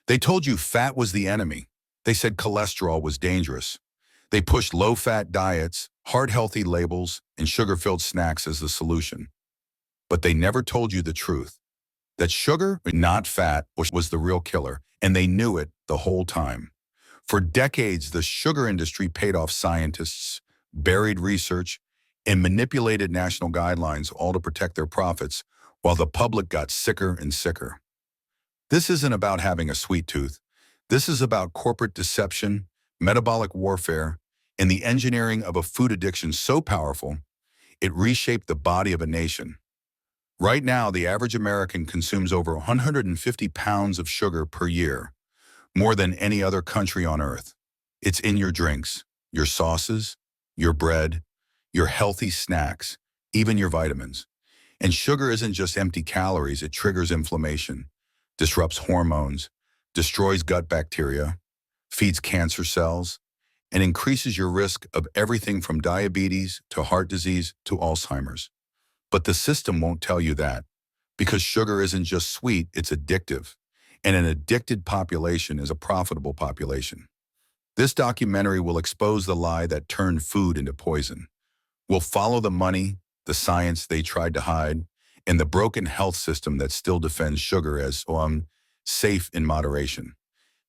They told you fat was the enemy. They said cholesterol was dangerous. They pushed low-fat diets, heart-healthy labels, and sugar-filled snacks as the solution. But they never told you the truth, that sugar, not fat, was the real killer, and they knew it the whole time. For decades, the sugar industry paid off scientists, buried research, and manipulated national guidelines, all to protect their profits, while the public got sicker and sicker. This isn't about having a sweet tooth. This is about corporate deception, metabolic warfare, and the engineering of a food addiction so powerful, it reshaped the body of a nation. Right now, the average American consumes over 150 pounds of sugar per year, more than any other country on earth. It's in your drinks, your sauces, your bread, your healthy snacks, even your vitamins. And sugar isn't just empty calories, it triggers inflammation, disrupts hormones, destroys gut bacteria, feeds cancer cells, and increases your risk of everything from diabetes to heart disease to Alzheimer's. But the system won't tell you that, because sugar isn't just sweet, it's addictive. And an addicted population is a profitable population. This documentary will expose the lie that turned food into poison. We'll follow the money, the science they tried to hide, and the broken health system that still defends sugar as safe in moderation.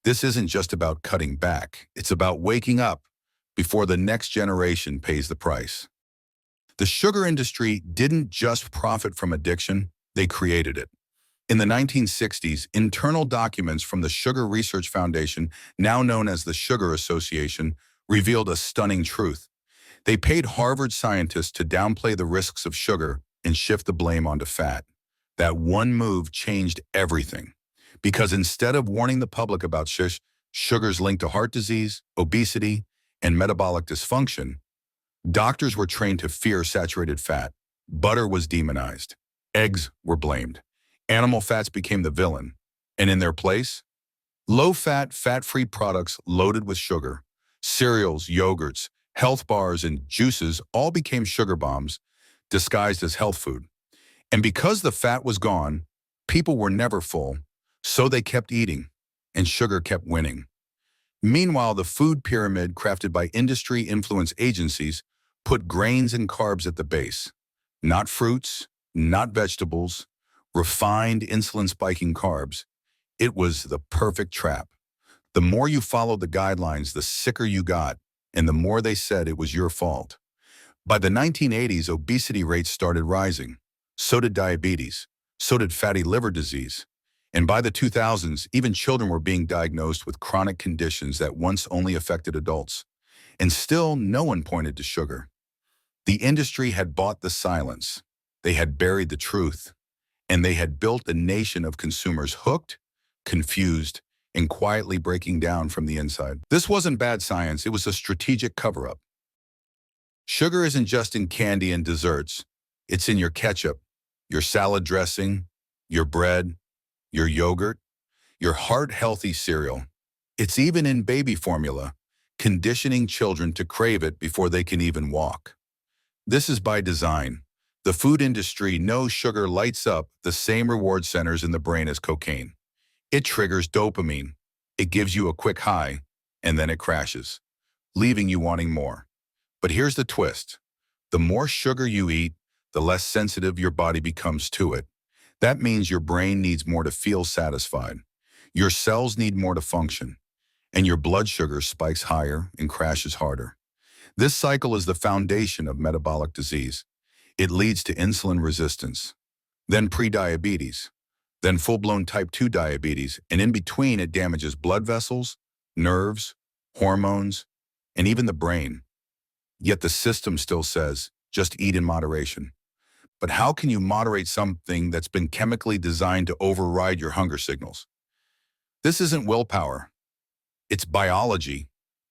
This isn't just about cutting back. It's about waking up before the next generation pays the price. The sugar industry didn't just profit from addiction, they created it. In the 1960s, internal documents from the Sugar Research Foundation, now known as the Sugar Association, revealed a stunning truth. They paid Harvard scientists to downplay the risks of sugar and shift the blame onto fat. That one move changed everything. Because instead of warning the public about sugar's link to heart disease, obesity, and metabolic dysfunction, doctors were trained to fear saturated fat. Butter was demonized. Eggs were blamed. Animal fats became the villain. And in their place, low-fat, fat-free products loaded with sugar. Cereals, yogurts, health bars, and juices all became sugar bombs, disguised as health food. And because the fat was gone, people were never full, so they kept eating, and sugar kept winning. Meanwhile, the food pyramid crafted by industry influence agencies put grains and carbs at the base. Not fruits, not vegetables, refined insulin-spiking carbs. It was the perfect trap. The more you followed the guidelines, the sicker you got, and the more they said it was your fault. By the 1980s, obesity rates started rising. So did diabetes. So did fatty liver disease. And by the 2000s, even children were being diagnosed with chronic conditions that once only affected adults. And still, no one pointed to sugar. The industry had bought the silence. They had buried the truth. And they had built a nation of consumers hooked, confused, and quietly breaking down from the inside. This wasn't bad science, it was a strategic cover-up. Sugar isn't just in candy and desserts. It's in your ketchup, your salad dressing, your bread, your yogurt, your heart-healthy cereal. It's even in baby formula, conditioning children to crave it before they can even walk. This is by design. The food industry knows sugar lights up the same reward centers in the brain as cocaine. It triggers dopamine. It gives you a quick high, and then it crashes, leaving you wanting more. But here's the twist. The more sugar you eat, the less sensitive your body becomes to it. That means your brain needs more to feel satisfied. Your cells need more to function. And your blood sugar spikes higher and crashes harder. This cycle is the foundation of metabolic disease. It leads to insulin resistance, then prediabetes, then full-blown type 2 diabetes, and in between it damages blood vessels, nerves, hormones, and even the brain. Yet the system still says, just eat in moderation. But how can you moderate something that's been chemically designed to override your hunger signals? This isn't willpower. It's biology,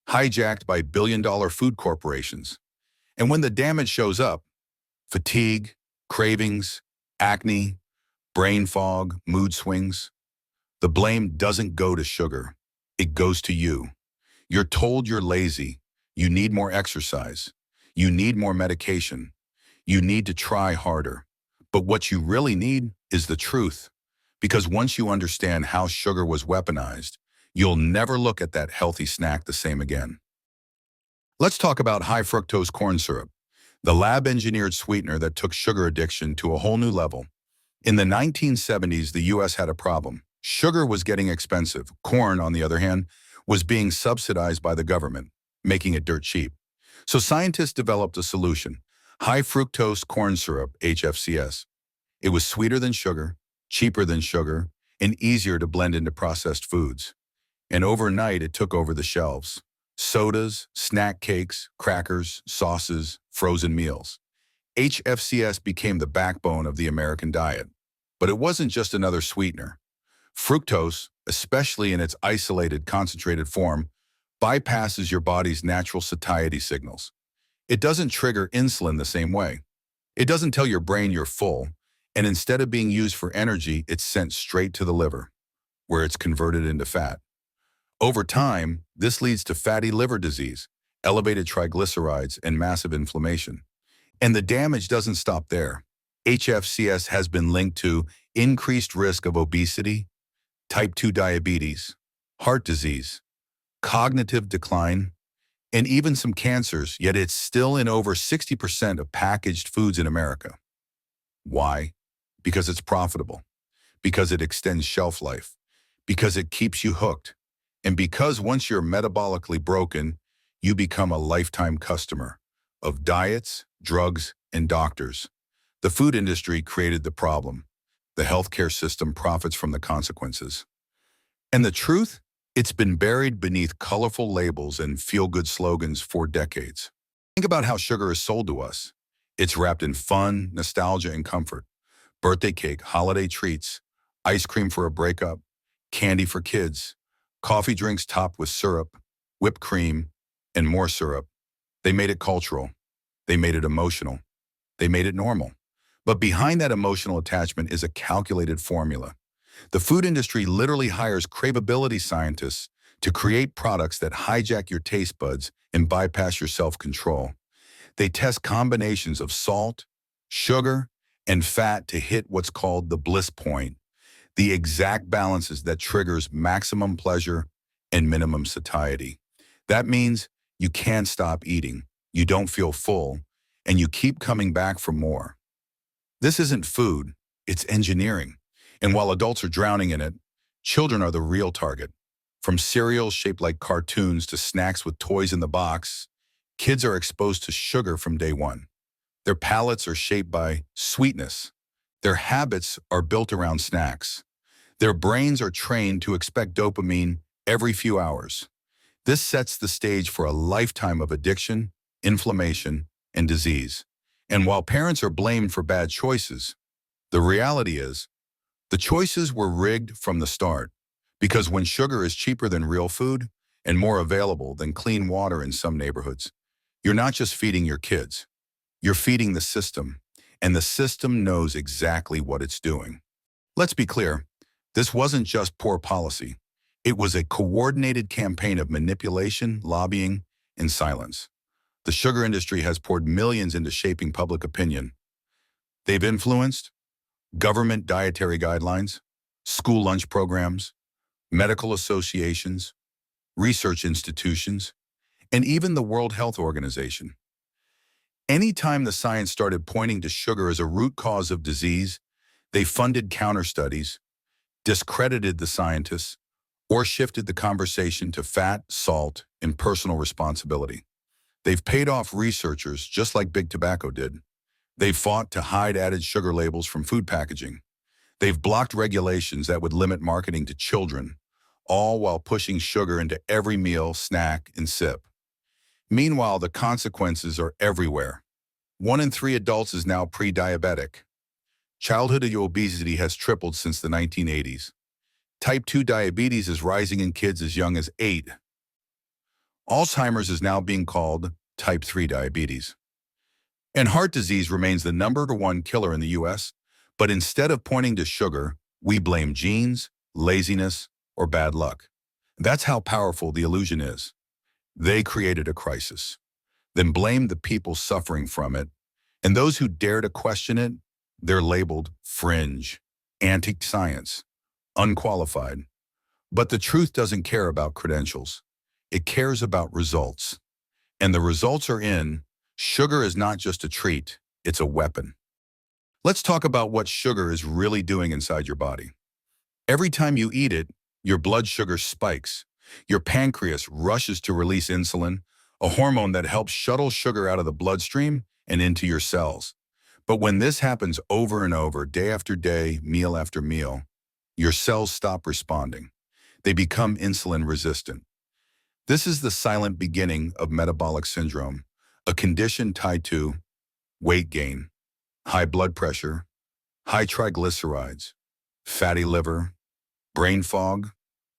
hijacked by billion-dollar food corporations. And when the damage shows up, fatigue, cravings, acne, brain fog, mood swings, the blame doesn't go to sugar. It goes to you. You're told you're lazy. You need more exercise. You need more medication. You need to try harder. But what you really need is the truth. Because once you understand how sugar was weaponized, you'll never look at that healthy snack the same again. Let's talk about high fructose corn syrup, the lab-engineered sweetener that took sugar addiction to a whole new level. In the 1970s, the US had a problem. Sugar was getting expensive. Corn, on the other hand, was being subsidized by the government, making it dirt cheap. So scientists developed a solution: high fructose corn syrup, HFCS. It was sweeter than sugar, cheaper than sugar, and easier to blend into processed foods. And overnight, it took over the shelves. Sodas, snack cakes, crackers, sauces, frozen meals. HFCS became the backbone of the American diet. But it wasn't just another sweetener. Fructose, especially in its isolated, concentrated form, bypasses your body's natural satiety signals. It doesn't trigger insulin the same way. It doesn't tell your brain you're full, and instead of being used for energy, it's sent straight to the liver, where it's converted into fat. Over time, this leads to fatty liver disease, elevated triglycerides, and massive inflammation. And the damage doesn't stop there. HFCS has been linked to increased risk of obesity, type 2 diabetes, heart disease, cognitive decline, and even some cancers, yet it's still in over 60% of packaged foods in America. Why? Because it's profitable, because it extends shelf life, because it keeps you hooked, and because once you're metabolically broken, you become a lifetime customer of diets, drugs, and doctors. The food industry created the problem. The healthcare system profits from the consequences. And the truth? It's been buried beneath colorful labels and feel-good slogans for decades. Think about how sugar is sold to us. It's wrapped in fun, nostalgia, and comfort. Birthday cake, holiday treats, ice cream for a breakup, candy for kids, coffee drinks topped with syrup, whipped cream, and more syrup. They made it cultural. They made it emotional. They made it normal. But behind that emotional attachment is a calculated formula. The food industry literally hires craveability scientists to create products that hijack your taste buds and bypass your self-control. They test combinations of salt, sugar, and fat to hit what's called the bliss point, the exact balances that triggers maximum pleasure and minimum satiety. That means you can't stop eating, you don't feel full, and you keep coming back for more. This isn't food, it's engineering. And while adults are drowning in it, children are the real target. From cereals shaped like cartoons to snacks with toys in the box, kids are exposed to sugar from day one. Their palates are shaped by sweetness. Their habits are built around snacks. Their brains are trained to expect dopamine every few hours. This sets the stage for a lifetime of addiction, inflammation, and disease. And while parents are blamed for bad choices, the reality is, the choices were rigged from the start. Because when sugar is cheaper than real food and more available than clean water in some neighborhoods, you're not just feeding your kids, you're feeding the system, and the system knows exactly what it's doing. Let's be clear, this wasn't just poor policy. It was a coordinated campaign of manipulation, lobbying, and silence. The sugar industry has poured millions into shaping public opinion. They've influenced government dietary guidelines, school lunch programs, medical associations, research institutions, and even the World Health Organization. Anytime the science started pointing to sugar as a root cause of disease, they funded counter-studies, discredited the scientists, or shifted the conversation to fat, salt, and personal responsibility. They've paid off researchers just like Big Tobacco did. They've fought to hide added sugar labels from food packaging. They've blocked regulations that would limit marketing to children, all while pushing sugar into every meal, snack, and sip. Meanwhile, the consequences are everywhere. 1 in 3 adults is now pre-diabetic. Childhood obesity has tripled since the 1980s. Type 2 diabetes is rising in kids as young as 8. Alzheimer's is now being called type 3 diabetes. And heart disease remains the #1 killer in the US, but instead of pointing to sugar, we blame genes, laziness, or bad luck. That's how powerful the illusion is. They created a crisis, then blamed the people suffering from it, and those who dare to question it, they're labeled fringe, anti-science, unqualified. But the truth doesn't care about credentials. It cares about results. And the results are in, sugar is not just a treat, it's a weapon. Let's talk about what sugar is really doing inside your body. Every time you eat it, your blood sugar spikes. Your pancreas rushes to release insulin, a hormone that helps shuttle sugar out of the bloodstream and into your cells. But when this happens over and over, day after day, meal after meal, your cells stop responding. They become insulin resistant. This is the silent beginning of metabolic syndrome, a condition tied to weight gain, high blood pressure, high triglycerides, fatty liver, brain fog,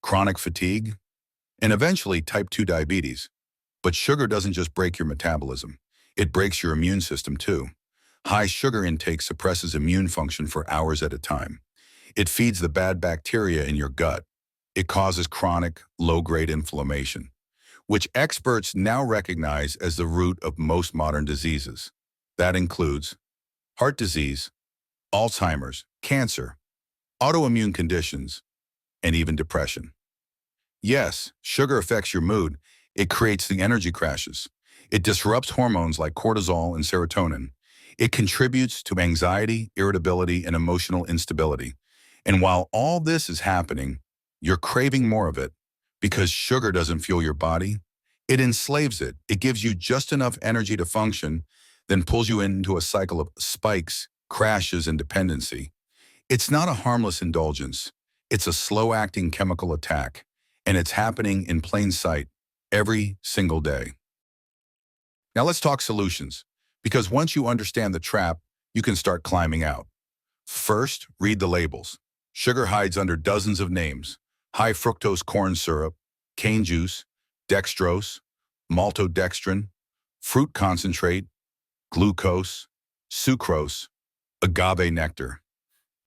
chronic fatigue, and eventually type 2 diabetes. But sugar doesn't just break your metabolism. It breaks your immune system too. High sugar intake suppresses immune function for hours at a time. It feeds the bad bacteria in your gut. It causes chronic, low-grade inflammation, which experts now recognize as the root of most modern diseases. That includes heart disease, Alzheimer's, cancer, autoimmune conditions, and even depression. Yes, sugar affects your mood. It creates the energy crashes. It disrupts hormones like cortisol and serotonin. It contributes to anxiety, irritability, and emotional instability. And while all this is happening, you're craving more of it because sugar doesn't fuel your body. It enslaves it. It gives you just enough energy to function, then pulls you into a cycle of spikes, crashes, and dependency. It's not a harmless indulgence. It's a slow-acting chemical attack, and it's happening in plain sight every single day. Now let's talk solutions, because once you understand the trap, you can start climbing out. First, read the labels. Sugar hides under dozens of names: high fructose corn syrup, cane juice, dextrose, maltodextrin, fruit concentrate, glucose, sucrose, agave nectar.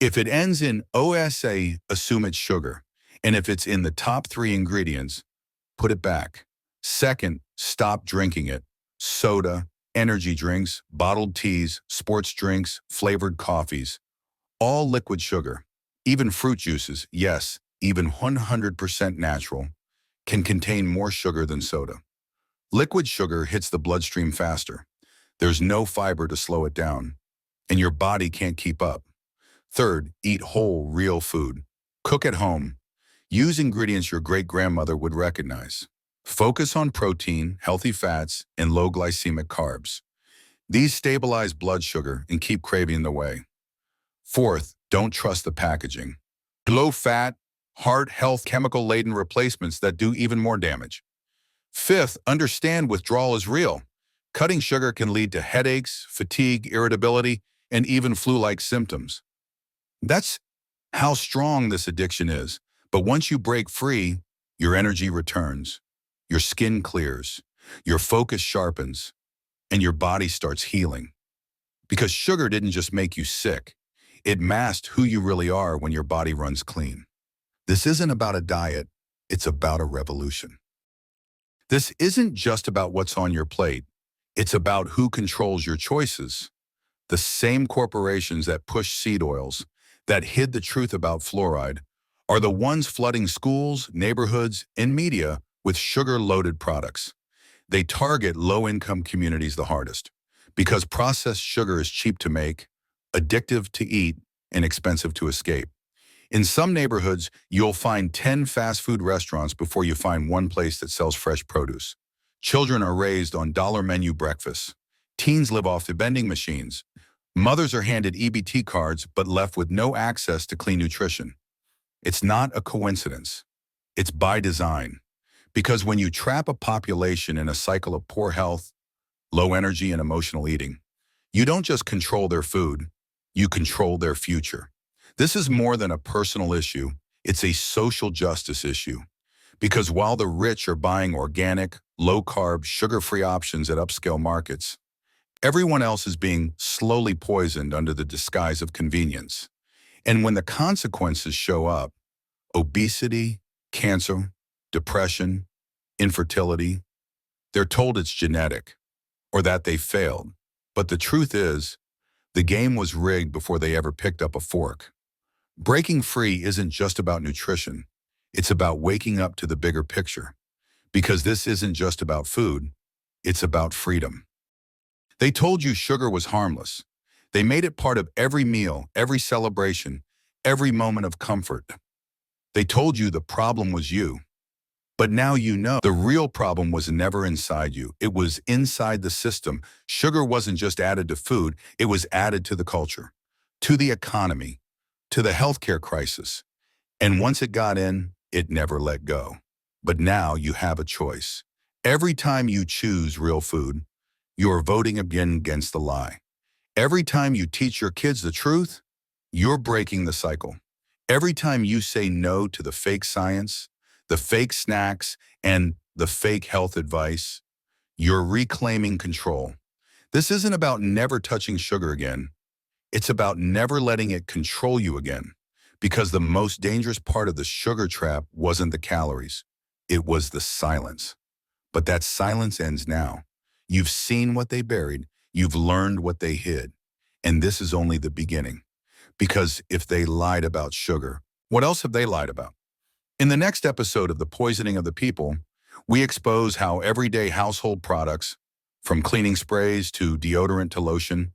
If it ends in OSA, assume it's sugar. And if it's in the top 3 ingredients, put it back. Second, stop drinking it. Soda, energy drinks, bottled teas, sports drinks, flavored coffees, all liquid sugar. Even fruit juices, yes, even 100% natural, can contain more sugar than soda. Liquid sugar hits the bloodstream faster. There's no fiber to slow it down, and your body can't keep up. Third, eat whole, real food. Cook at home. Use ingredients your great-grandmother would recognize. Focus on protein, healthy fats, and low glycemic carbs. These stabilize blood sugar and keep craving away. Fourth, don't trust the packaging. Low-fat, heart health chemical-laden replacements that do even more damage. Fifth, understand withdrawal is real. Cutting sugar can lead to headaches, fatigue, irritability, and even flu-like symptoms. That's how strong this addiction is. But once you break free, your energy returns, your skin clears, your focus sharpens, and your body starts healing. Because sugar didn't just make you sick, it masked who you really are when your body runs clean. This isn't about a diet, it's about a revolution. This isn't just about what's on your plate, it's about who controls your choices. The same corporations that push seed oils, that hid the truth about fluoride, are the ones flooding schools, neighborhoods, and media with sugar-loaded products. They target low-income communities the hardest because processed sugar is cheap to make, addictive to eat, and expensive to escape. In some neighborhoods, you'll find 10 fast food restaurants before you find one place that sells fresh produce. Children are raised on dollar menu breakfasts. Teens live off the vending machines. Mothers are handed EBT cards but left with no access to clean nutrition. It's not a coincidence. It's by design. Because when you trap a population in a cycle of poor health, low energy, and emotional eating, you don't just control their food, you control their future. This is more than a personal issue, it's a social justice issue. Because while the rich are buying organic, low-carb, sugar-free options at upscale markets, everyone else is being slowly poisoned under the disguise of convenience. And when the consequences show up, obesity, cancer, depression, infertility, they're told it's genetic or that they failed. But the truth is, the game was rigged before they ever picked up a fork. Breaking free isn't just about nutrition. It's about waking up to the bigger picture. Because this isn't just about food, it's about freedom. They told you sugar was harmless. They made it part of every meal, every celebration, every moment of comfort. They told you the problem was you. But now you know the real problem was never inside you. It was inside the system. Sugar wasn't just added to food, it was added to the culture, to the economy, to the healthcare crisis. And once it got in, it never let go. But now you have a choice. Every time you choose real food, you're voting again against the lie. Every time you teach your kids the truth, you're breaking the cycle. Every time you say no to the fake science, the fake snacks, and the fake health advice, you're reclaiming control. This isn't about never touching sugar again. It's about never letting it control you again. Because the most dangerous part of the sugar trap wasn't the calories. It was the silence. But that silence ends now. You've seen what they buried. You've learned what they hid. And this is only the beginning. Because if they lied about sugar, what else have they lied about? In the next episode of The Poisoning of the People, we expose how everyday household products, from cleaning sprays to deodorant to lotion,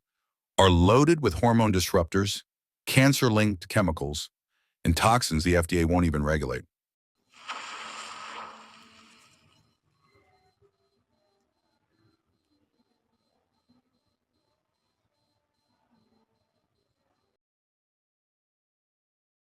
are loaded with hormone disruptors, cancer-linked chemicals, and toxins the FDA won't even regulate.